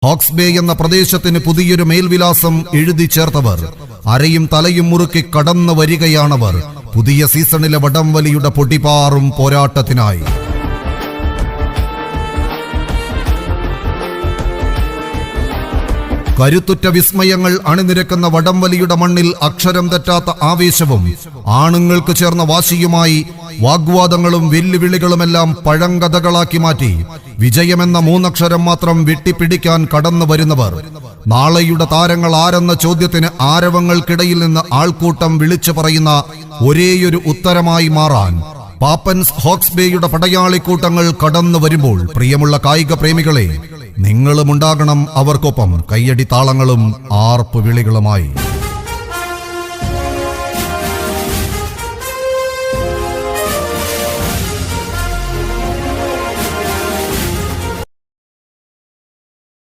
Hoax bay എന്ന പ്രദേശത്തിന് പുതിയൊരു മേൽവിലാസം എഴുതി ചേർത്തവർ അരയും തലയും മുറുക്കി കടന്നു വരികയാണവർ പുതിയ സീസണിലെ വടംവലിയുടെ പൊടിപാറും പോരാട്ടത്തിനായി. കരുത്തുറ്റ വിസ്മയങ്ങൾ അണിനിരക്കുന്ന വടംവലിയുടെ മണ്ണിൽ അക്ഷരം തെറ്റാത്ത ആവേശവും ആണുങ്ങൾക്ക് ചേർന്ന വാശിയുമായി വാഗ്വാദങ്ങളും വെല്ലുവിളികളുമെല്ലാം പഴങ്കഥകളാക്കി മാറ്റി വിജയമെന്ന മൂന്നക്ഷരം മാത്രം വെട്ടിപ്പിടിക്കാൻ കടന്നു വരുന്നവർ. നാളെയുടെ താരങ്ങൾ ആരെന്ന ചോദ്യത്തിന് ആരവങ്ങൾക്കിടയിൽ നിന്ന് ആൾക്കൂട്ടം വിളിച്ചു പറയുന്ന ഒരേയൊരു ഉത്തരമായി മാറാൻ പാപ്പൻസ് ഹോക്സ് ബേയുടെ പടയാളിക്കൂട്ടങ്ങൾ കടന്നു വരുമ്പോൾ പ്രിയമുള്ള കായിക പ്രേമികളെ, നിങ്ങളുമുണ്ടാകണം അവർക്കൊപ്പം കയ്യടി താളങ്ങളും ആർപ്പ് വിളികളുമായി.